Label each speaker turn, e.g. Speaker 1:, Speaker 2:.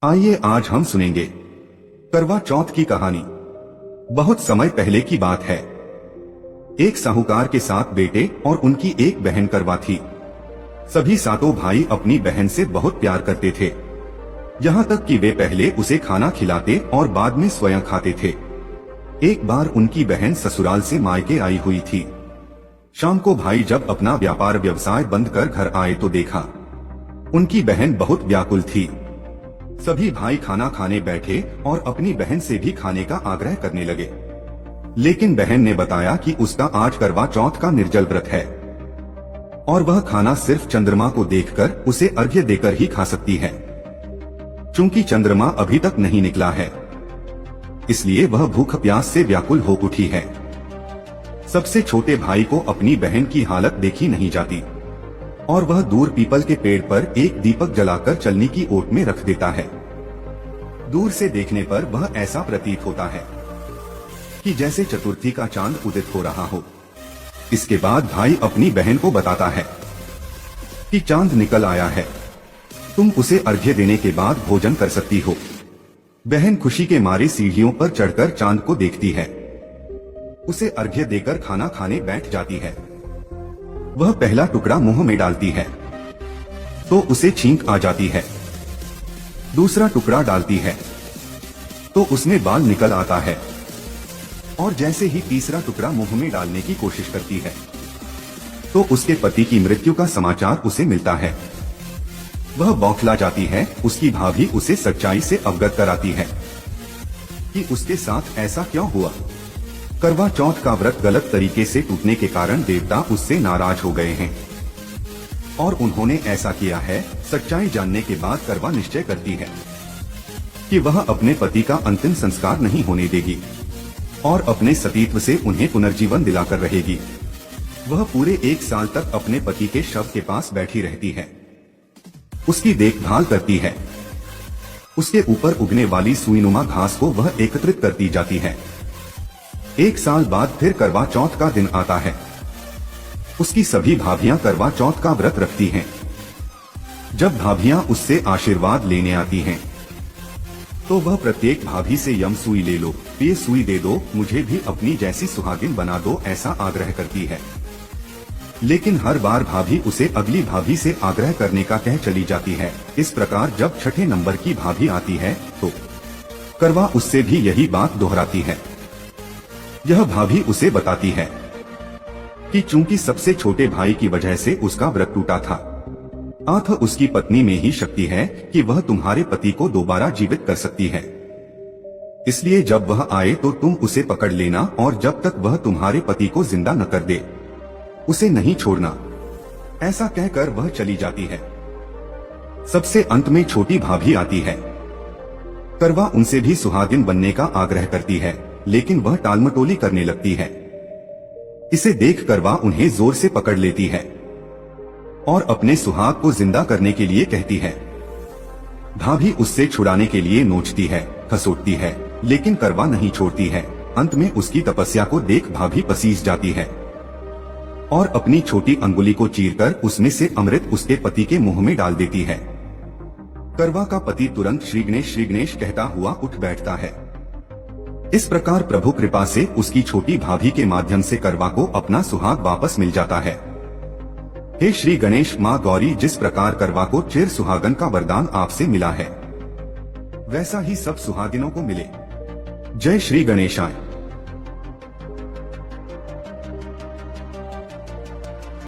Speaker 1: आइए आज हम सुनेंगे करवा चौथ की कहानी। बहुत समय पहले की बात है। एक साहूकार के 7 बेटे और उनकी एक बहन करवा थी। सभी 7 भाई अपनी बहन से बहुत प्यार करते थे, यहाँ तक कि वे पहले उसे खाना खिलाते और बाद में स्वयं खाते थे। एक बार उनकी बहन ससुराल से मायके आई हुई थी। शाम को भाई जब अपना व्यापार व्यवसाय बंद कर घर आए तो देखा उनकी बहन बहुत व्याकुल थी। सभी भाई खाना खाने बैठे और अपनी बहन से भी खाने का आग्रह करने लगे, लेकिन बहन ने बताया कि उसका आज करवा चौथ का निर्जल व्रत है और वह खाना सिर्फ चंद्रमा को देखकर उसे अर्घ्य देकर ही खा सकती है। चूंकि चंद्रमा अभी तक नहीं निकला है, इसलिए वह भूख प्यास से व्याकुल हो उठी है। सबसे छोटे भाई को अपनी बहन की हालत देखी नहीं जाती और वह दूर पीपल के पेड़ पर एक दीपक जलाकर चलनी की ओट में रख देता है। दूर से देखने पर वह ऐसा प्रतीत होता है कि जैसे चतुर्थी का चांद उदित हो रहा हो। इसके बाद भाई अपनी बहन को बताता है कि चांद निकल आया है, तुम उसे अर्घ्य देने के बाद भोजन कर सकती हो। बहन खुशी के मारे सीढ़ियों पर चढ़कर चांद को देखती है, उसे अर्घ्य देकर खाना खाने बैठ जाती है। वह पहला टुकड़ा मुंह में डालती है तो उसे छींक आ जाती है। दूसरा टुकड़ा डालती है तो उसमें बाल निकल आता है और जैसे ही तीसरा टुकड़ा मुंह में डालने की कोशिश करती है तो उसके पति की मृत्यु का समाचार उसे मिलता है। वह बौखला जाती है। उसकी भाभी उसे सच्चाई से अवगत कराती है कि उसके साथ ऐसा क्यों हुआ। करवा चौथ का व्रत गलत तरीके से टूटने के कारण देवता उससे नाराज हो गए हैं और उन्होंने ऐसा किया है। सच्चाई जानने के बाद करवा निश्चय करती है कि वह अपने पति का अंतिम संस्कार नहीं होने देगी और अपने सतीत्व से उन्हें पुनर्जीवन दिलाकर रहेगी। वह पूरे 1 साल तक अपने पति के शव के पास बैठी रहती है, उसकी देखभाल करती है। उसके ऊपर उगने वाली सुईनुमा घास को वह एकत्रित करती जाती है। 1 साल बाद फिर करवा चौथ का दिन आता है। उसकी सभी भाभियां करवा चौथ का व्रत रखती हैं। जब भाभियां उससे आशीर्वाद लेने आती हैं, तो वह प्रत्येक भाभी से यम सुई ले लो, ये सुई दे दो, मुझे भी अपनी जैसी सुहागिन बना दो, ऐसा आग्रह करती है। लेकिन हर बार भाभी उसे अगली भाभी से आग्रह करने का कह चली जाती है। इस प्रकार जब छठे नंबर की भाभी आती है तो करवा उससे भी यही बात दोहराती है। यह भाभी उसे बताती है कि चूंकि सबसे छोटे भाई की वजह से उसका व्रत टूटा था, अतः उसकी पत्नी में ही शक्ति है कि वह तुम्हारे पति को दोबारा जीवित कर सकती है। इसलिए जब वह आए तो तुम उसे पकड़ लेना और जब तक वह तुम्हारे पति को जिंदा न कर दे उसे नहीं छोड़ना। ऐसा कहकर वह चली जाती है। सबसे अंत में छोटी भाभी आती है। करवा उनसे भी सुहागिन बनने का आग्रह करती है, लेकिन वह टालमटोली करने लगती है। इसे देख करवा उन्हें जोर से पकड़ लेती है और अपने सुहाग को जिंदा करने के लिए कहती है। भाभी उससे छुड़ाने के लिए नोचती है, खसोटती है, लेकिन करवा नहीं छोड़ती है। अंत में उसकी तपस्या को देख भाभी पसीज जाती है और अपनी छोटी अंगुली को चीरकर उसमें से अमृत उसके पति के मुंह में डाल देती है। करवा का पति तुरंत श्री गणेश कहता हुआ उठ बैठता है। इस प्रकार प्रभु कृपा से उसकी छोटी भाभी के माध्यम से करवा को अपना सुहाग वापस मिल जाता है। हे श्री गणेश, माँ गौरी, जिस प्रकार करवा को चिर सुहागन का वरदान आपसे मिला है, वैसा ही सब सुहागिनों को मिले। जय श्री गणेशाय।